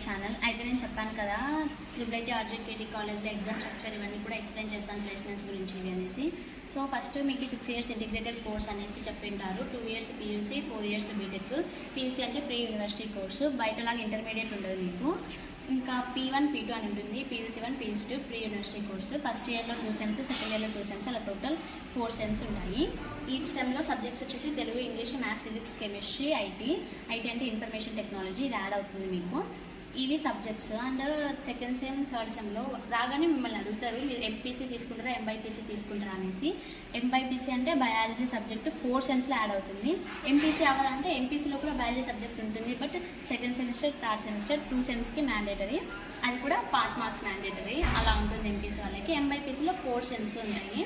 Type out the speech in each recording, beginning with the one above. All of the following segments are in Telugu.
ఛానల్. అయితే నేను చెప్పాను కదా ట్రిపుల్ ఆర్జేకేటీ కాలేజ్లో ఎగ్జామ్ స్ట్రక్చర్ ఇవన్నీ కూడా ఎక్స్ప్లెయిన్ చేస్తాను ప్లేస్మెంట్స్ గురించి ఇవి అనేసి. సో ఫస్ట్ మీకు 6 years ఇంటిగ్రేటెడ్ కోర్స్ అనేసి చెప్పింటారు. 2 years PUC, 4 years BTech. PUC అంటే ప్రీ యూనివర్సిటీ కోర్సు, బయటలాగా ఇంటర్మీడియట్ ఉండదు మీకు. ఇంకా P1, P2 అని ఉంటుంది. PUC1, PUC2 pre university course. First ఇయర్లో 2 సెమ్స్, సెకండ్ ఇయర్లో 2 సెమ్స్, అలా టోటల్ 4 సెమ్స్ ఉంటాయి. ఈచ్ సెమ్లో సబ్జెక్ట్స్ వచ్చేసి Telugu, English, maths, physics, chemistry, IT అంటే ఇన్ఫర్మేషన్ టెక్నాలజీ, ఇది యాడ్ అవుతుంది మీకు. ఇవి subjects. And second sem, third సెమ్లో రాగానే మిమ్మల్ని అడుగుతారు మీరు ఎంపీసీ తీసుకుంటారా, ఎంబైపీసీ తీసుకుంటారా అనేసి. ఎంబైపీసీ అంటే బయాలజీ సబ్జెక్ట్ 4 సెమ్స్లో యాడ్ అవుతుంది. ఎంపీసీ అవ్వాలంటే ఎంపీసీలో కూడా బయాలజీ సబ్జెక్ట్ ఉంటుంది. But second semester, third semester 2 సెమ్స్కి మ్యాండేటరీ, అది కూడా పాస్ మార్క్స్ మ్యాండేటరీ, అలా ఉంటుంది ఎంపీసీ వాళ్ళకి. ఎంబైపీసీలో 4 సెమ్స్ ఉంటాయి.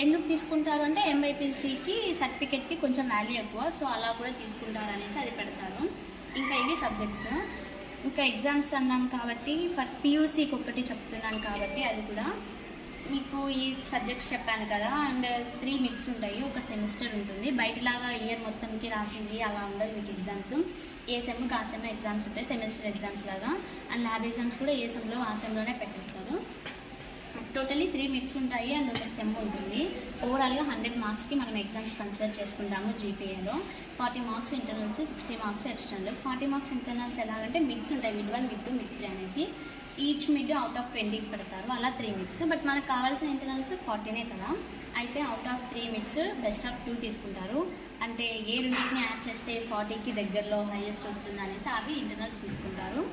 ఎందుకు తీసుకుంటారు అంటే ఎంబైపీసీకి సర్టిఫికేట్కి కొంచెం వాల్యూ ఎక్కువ, సో అలా కూడా తీసుకుంటారు అనేసి అది పెడతారు. ఇంకా ఇవి సబ్జెక్ట్స్. ఇంకా ఎగ్జామ్స్ అన్నాం కాబట్టి ఫర్ PUCకి ఒకటి చెప్తున్నాను కాబట్టి అది కూడా మీకు ఈ సబ్జెక్ట్స్ చెప్పాను కదా. అండ్ 3 మిడ్స్ ఉంటాయి, ఒక సెమిస్టర్ ఉంటుంది. బయటలాగా ఇయర్ మొత్తంకి రాసింది అలా ఉండదు మీకు ఎగ్జామ్స్. ఏ సెమ్కి ఆ సెమ్ ఎగ్జామ్స్ ఉంటాయి, సెమిస్టర్ ఎగ్జామ్స్ లాగా. అండ్ ల్యాబ్ ఎగ్జామ్స్ కూడా ఏ సెమ్లో ఆ సెమ్లోనే పెట్టేస్తారు. టోటలీ 3 మిడ్స్ ఉంటాయి అండ్ ఒక సెమ్ ఉంటుంది. ఓవరాల్గా 100 మార్క్స్కి మనం ఎగ్జామ్స్ కన్సిడర్ చేసుకుంటాము జీపీఏలో. 40 marks internals, 60 marks external. 40 marks internals ఎలాగంటే మిడ్స్ ఉంటాయి, మిడ్ 1, మిడ్ 2, మిడ్ 3 అనేసి. ఈచ్ మిడ్ అవుట్ ఆఫ్ 20కి పెడతారు, అలా 3 మిడ్స్. బట్ మనకు కావాల్సిన ఇంటర్నల్స్ 40నే కదా, అయితే out of 3 mids best of 2 తీసుకుంటారు. అంటే ఏ రెండింటిని యాడ్ చేస్తే 40కి దగ్గరలో హైయెస్ట్ వస్తుంది అనేసి అవి ఇంటర్నల్స్ తీసుకుంటారు.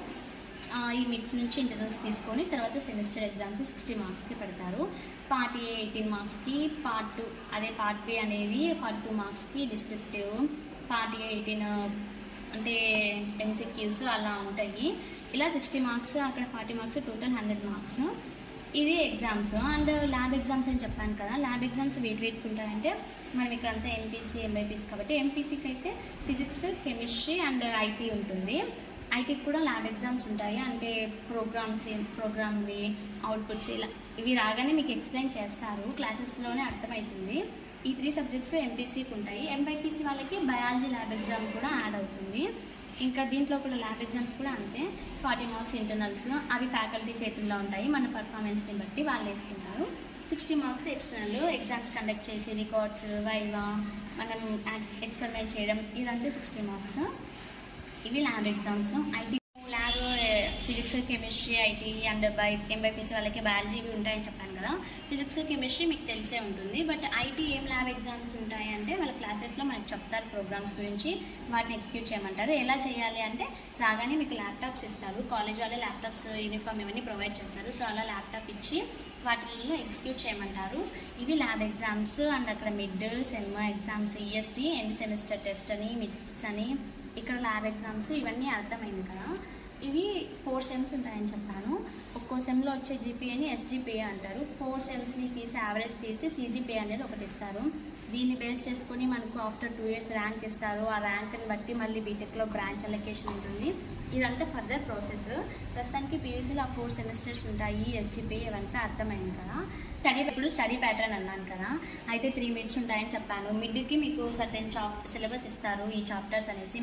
ఈ మిడ్స్ నుంచి ఇంటర్నల్స్ తీసుకొని తర్వాత సెమిస్టర్ ఎగ్జామ్స్ 60 మార్క్స్కి పెడతారు. పార్ట్ ఏ 18 మార్క్స్కి, పార్ట్ 2 అదే పార్ట్ బి అనేది 42 మార్క్స్కి డిస్క్రిప్టివ్, పార్ట్ ఏ 18 అంటే MCQs అలా ఉంటాయి. ఇలా 60 మార్క్స్, అక్కడ 40 మార్క్స్, టోటల్ 100 మార్క్స్. ఇది ఎగ్జామ్స్. అండ్ ల్యాబ్ ఎగ్జామ్స్ అని చెప్పాను కదా, ల్యాబ్ ఎగ్జామ్స్ వేటుకుంటారంటే మనం ఇక్కడంతా ఎంపీసీ, ఎంబైపీసీ కాబట్టి ఎంపీసీకి అయితే ఫిజిక్స్, కెమిస్ట్రీ అండ్ ఐటీ ఉంటుంది. ఐటీకి కూడా ల్యాబ్ ఎగ్జామ్స్ ఉంటాయి, అంటే ప్రోగ్రామ్వి, అవుట్పుట్స్ ఇలా ఇవి రాగానే మీకు ఎక్స్ప్లెయిన్ చేస్తారు, క్లాసెస్లోనే అర్థమవుతుంది. ఈ 3 సబ్జెక్ట్స్ ఎంపీసీకి ఉంటాయి. ఎంబైపీసీ వాళ్ళకి బయాలజీ ల్యాబ్ ఎగ్జామ్ కూడా యాడ్ అవుతుంది. ఇంకా దీంట్లో కూడా ల్యాబ్ ఎగ్జామ్స్ కూడా అంతే. 40 మార్క్స్ ఇంటర్నల్స్, అవి ఫ్యాకల్టీ చేతుల్లో ఉంటాయి, మన పర్ఫార్మెన్స్ని బట్టి వాళ్ళు వేసుకుంటారు. 60 మార్క్స్ ఎక్స్టర్నల్, ఎగ్జామ్స్ కండక్ట్ చేసి రికార్డ్స్, వైవా, మనం ఎక్స్పెరిమెంట్ చేయడం, ఇదంతా 60 మార్క్స్. ఇవి lab exams. IT lab physics, chemistry, IT and MBiPC వాళ్ళకి బయాలజీ ఇవి ఉంటాయని చెప్పాను కదా. ఫిజిక్స్, కెమిస్ట్రీ మీకు తెలిసే ఉంటుంది. బట్ ఐటీ ఏం ల్యాబ్ ఎగ్జామ్స్ ఉంటాయి అంటే వాళ్ళ క్లాసెస్లో మనకు చెప్తారు ప్రోగ్రామ్స్ గురించి, వాటిని ఎగ్జిక్యూట్ చేయమంటారు. ఎలా చేయాలి అంటే రాగానే మీకు ల్యాప్టాప్స్ ఇస్తారు, కాలేజ్ వాళ్ళే ల్యాప్టాప్స్, యూనిఫామ్ ఇవన్నీ ప్రొవైడ్ చేస్తారు. సో అలా ల్యాప్టాప్ ఇచ్చి వాటిల్లో ఎగ్జిక్యూట్ చేయమంటారు. ఇవి ల్యాబ్ ఎగ్జామ్స్. అండ్ అక్కడ mid, sem exams, EST end semester test అని, మిడ్స్ అని, ఇక్కడ ల్యాబ్ ఎగ్జామ్స్, ఇవన్నీ అర్థమైంది కదా. ఇవి 4 సెమ్స్ ఉంటాయని చెప్పాను. ఒక్కో సెమ్లో వచ్చే జీపీఏని SGPA అంటారు. 4 సెమ్స్ని తీసి యావరేజ్ తీసి CGPA అనేది ఒకటి ఇస్తారు. దీన్ని బేస్ చేసుకొని మనకు ఆఫ్టర్ 2 years ర్యాంక్ ఇస్తారు. ఆ ర్యాంక్ని బట్టి మళ్ళీ బీటెక్లో బ్రాంచ్ అలొకేషన్ ఉంటుంది. ఇదంతా ఫర్దర్ ప్రాసెస్. ప్రస్తుతానికి PUCలో 4 సెమిస్టర్స్ ఉంటాయి, SGPA ఇవంతా అర్థమైంది కదా. స్టడీ ప్యాటర్న్ అన్నాను కదా, అయితే 3 మిడ్స్ ఉంటాయని చెప్పాను. మిడ్కి మీకు సర్టెన్ సిలబస్ ఇస్తారు, ఈ చాప్టర్స్ అనేసి.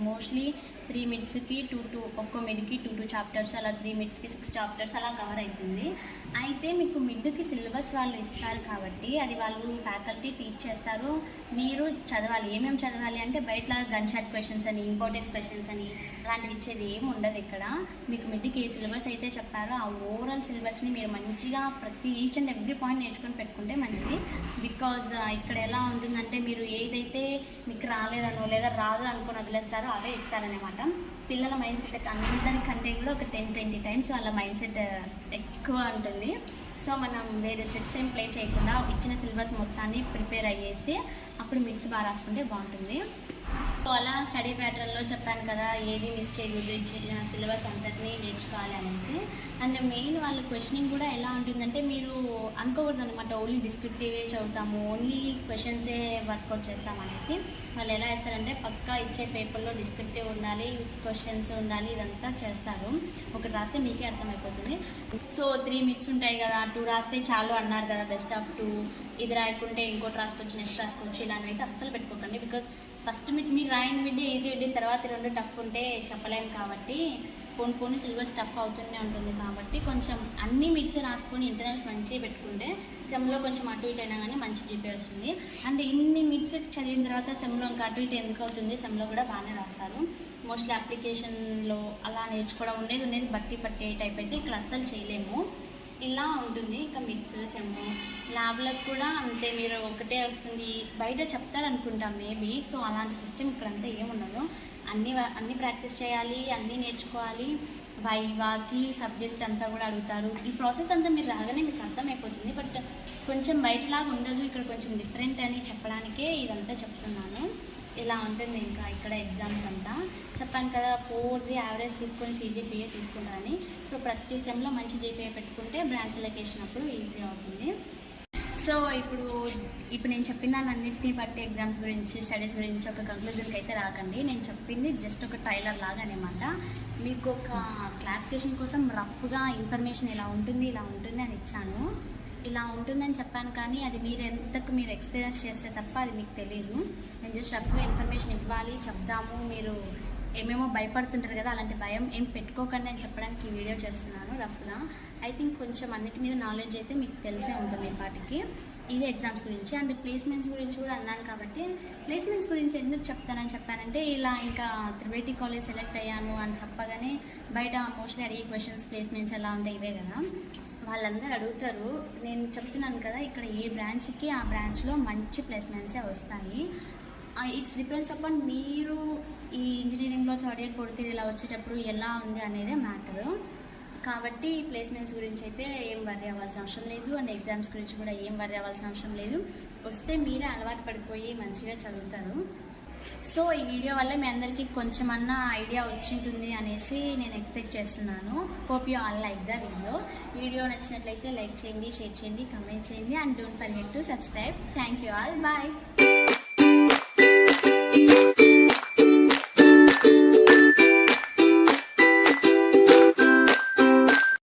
మోస్ట్లీ 3 మిడ్స్కి 2 ఒక్కో మిడ్కి 2 చాప్టర్స్, అలా 3 మిడ్స్కి 6 చాప్టర్స్ అలా కవర్ అవుతుంది. అయితే మీకు మిడ్కి సిలబస్ వాళ్ళు ఇస్తారు కాబట్టి అది వాళ్ళు ఫ్యాకల్టీ టీచ్ చేస్తారు, మీరు చదవాలి. ఏమేమి చదవాలి అంటే బయట గన్ షాట్ క్వశ్చన్స్ అని, ఇంపార్టెంట్ క్వశ్చన్స్ అని అలాంటివి ఇచ్చేది ఏమి ఉండదు ఇక్కడ. మీకు మిడ్కి ఏ సిలబస్ అయితే చెప్పారో ఆ ఓవరాల్ సిలబస్ని మీరు మంచిగా ఈచ్ అండ్ ఎవ్రీ పాయింట్ నేర్చుకొని పెట్టుకుంటే మంచిది. బికాజ్ ఇక్కడ ఎలా ఉంటుందంటే మీరు ఏదైతే మీకు రాలేదనో లేదా రాదు అనుకుని వదిలేస్తారో అవే ఇస్తారనమాట. పిల్లల మైండ్ సెట్ అందరికంటే కూడా ఒక 10-20 టైమ్స్ వాళ్ళ మైండ్ సెట్ ఎక్కువ ఉంటుంది. సో మనం వేరే ట్రిక్స్ ఏం ప్లే చేయకుండా ఇచ్చిన సిలబస్ మొత్తాన్ని ప్రిపేర్ అయ్యేసి అప్పుడు మిడ్స్ బాగా రాసుకుంటే బాగుంటుంది. సో అలా స్టడీ ప్యాటర్న్లో చెప్పాను కదా, ఏది మిస్ చేయకూడదు, ఇచ్చిన సిలబస్ అంతటినీ నేర్చుకోవాలి అనేసి. అండ్ మెయిన్ వాళ్ళ క్వశ్చనింగ్ కూడా ఎలా ఉంటుందంటే మీరు అనుకోకూడదు అనమాట, ఓన్లీ డిస్క్రిప్టివే చదువుతాము, ఓన్లీ క్వశ్చన్సే వర్కౌట్ చేస్తాం అనేసి. వాళ్ళు ఎలా వేస్తారంటే పక్కా ఇచ్చే పేపర్లో డిస్క్రిప్టివ్ ఉండాలి, క్వశ్చన్స్ ఉండాలి, ఇదంతా చేస్తారు. ఒకటి రాస్తే మీకే అర్థమైపోతుంది. సో 3 మిడ్స్ ఉంటాయి కదా, 2 రాస్తే చాలు అన్నారు కదా, బెస్ట్ ఆఫ్ 2. ఇది రాయకుంటే ఇంకోటి రాసుకోవచ్చు, నెక్స్ట్ రాసుకోవచ్చు, ఇలాంటివి అయితే అస్సలు పెట్టుకోకండి. బికాజ్ ఫస్ట్ మీరు రాయని మిడ్ ఈజీ ఉంటుంది, తర్వాత 2 టఫ్ ఉంటే చెప్పలేము కాబట్టి పోను సిలబస్ టఫ్ అవుతూనే ఉంటుంది కాబట్టి కొంచెం అన్ని మిడ్స్ రాసుకొని ఇంటర్నల్స్ మంచిగా పెట్టుకుంటే సెమ్లో కొంచెం అటు ఇటు అయినా కానీ మంచి జీపీ వస్తుంది. అండ్ ఇన్ని మిడ్స్ చదివిన తర్వాత సెమ్లో ఇంకా అటు ఇటు ఎందుకు అవుతుంది, సెమ్లో కూడా బాగానే రాస్తారు. మోస్ట్లీ అప్లికేషన్లో అలా నేర్చుకోవడం ఉండేది బట్టి పట్టే టైప్ అయితే ఇక్కడ అస్సలు చేయలేము. ఇలా ఉంటుంది. ఇంకా మిడ్స్ సెమ్ ల్యాబ్లకు కూడా అంతే, మీరు ఒకటే వస్తుంది బయట చెప్తారనుకుంటాం మేబీ. సో అలాంటి సిస్టమ్ ఇక్కడంతా ఏముండదు. అన్నీ ప్రాక్టీస్ చేయాలి, అన్నీ నేర్చుకోవాలి. వైవాకి సబ్జెక్ట్ అంతా కూడా అడుగుతారు. ఈ ప్రాసెస్ అంతా మీరు రాగానే మీకు అర్థమైపోతుంది. బట్ కొంచెం బయటలాగా ఉండదు, ఇక్కడ కొంచెం డిఫరెంట్ అని చెప్పడానికే ఇదంతా చెప్తున్నాను. ఇలా ఉంటుంది. ఇంకా ఇక్కడ ఎగ్జామ్స్ అంతా చెప్పాను కదా, 4ది యావరేజ్ తీసుకొని CGPA తీసుకుంటారని. సో ప్రతి సెమ్లో మంచి GPA పెట్టుకుంటే బ్రాంచ్ లొకేషన్ అప్పుడు ఈజీ అవుతుంది. సో ఇప్పుడు నేను చెప్పిన దాన్ని అన్నింటినీ బట్టి ఎగ్జామ్స్ గురించి, స్టడీస్ గురించి ఒక కంక్లూజన్కి అయితే రాకండి. నేను చెప్పింది జస్ట్ ఒక ట్రైలర్ లాగా అనమాట. మీకు ఒక క్లారిఫికేషన్ కోసం రఫ్గా ఇన్ఫర్మేషన్ ఇలా ఉంటుంది అని ఇచ్చాను. ఇలా ఉంటుందని చెప్పాను, కానీ అది మీరు ఎక్స్పీరియన్స్ చేస్తే తప్ప అది మీకు తెలియదు. నేను జస్ట్ రఫ్గా ఇన్ఫర్మేషన్ ఇవ్వాలి, చెప్దాము. మీరు ఏమేమో భయపడుతుంటారు కదా, అలాంటి భయం ఏం పెట్టుకోకండి అని చెప్పడానికి ఈ వీడియో చేస్తున్నాను రఫ్గా. ఐ థింక్ కొంచెం అన్నిటి మీద నాలెడ్జ్ అయితే మీకు తెలిసే ఉంటుంది ఇప్పటికి. ఇది ఎగ్జామ్స్ గురించి. అండ్ ప్లేస్మెంట్స్ గురించి కూడా అన్నాను కాబట్టి, ప్లేస్మెంట్స్ గురించి ఎందుకు చెప్పానంటే ఇలా ఇంకా త్రివేటి కాలేజ్ సెలెక్ట్ అయ్యాను అని చెప్పగానే బయట మోస్ట్లీ అడిగే క్వశ్చన్స్ ప్లేస్మెంట్స్ ఎలా ఉంటాయి ఇవే కదా. వాళ్ళందరూ అడుగుతారు. నేను చెప్తున్నాను కదా, ఇక్కడ ఏ బ్రాంచ్కి ఆ బ్రాంచ్లో మంచి ప్లేస్మెంట్సే వస్తాయి. ఇట్స్ డిపెండ్స్ అపాన్ మీరు ఈ ఇంజనీరింగ్లో 3rd year 4th year ఇలా వచ్చేటప్పుడు ఎలా ఉంది అనేదే మ్యాటర్. కాబట్టి ప్లేస్మెంట్స్ గురించి అయితే ఏం వర్రీ అవ్వాల్సిన అవసరం లేదు. అండ్ ఎగ్జామ్స్ గురించి కూడా ఏం వర్రీ అవ్వాల్సిన అవసరం లేదు. వస్తే మీరే అలవాటు పడిపోయి మంచిగా చదువుతారు. సో ఈ వీడియో వల్ల మీ అందరికీ కొంచెమన్నా ఐడియా వచ్చింటుంది అనేసి నేను ఎక్స్పెక్ట్ చేస్తున్నాను. Hope you all like the video నచ్చినట్లయితే లైక్ చేయండి, షేర్ చేయండి, కమెంట్ చేయండి. And don't forget to subscribe. Thank you all. Bye.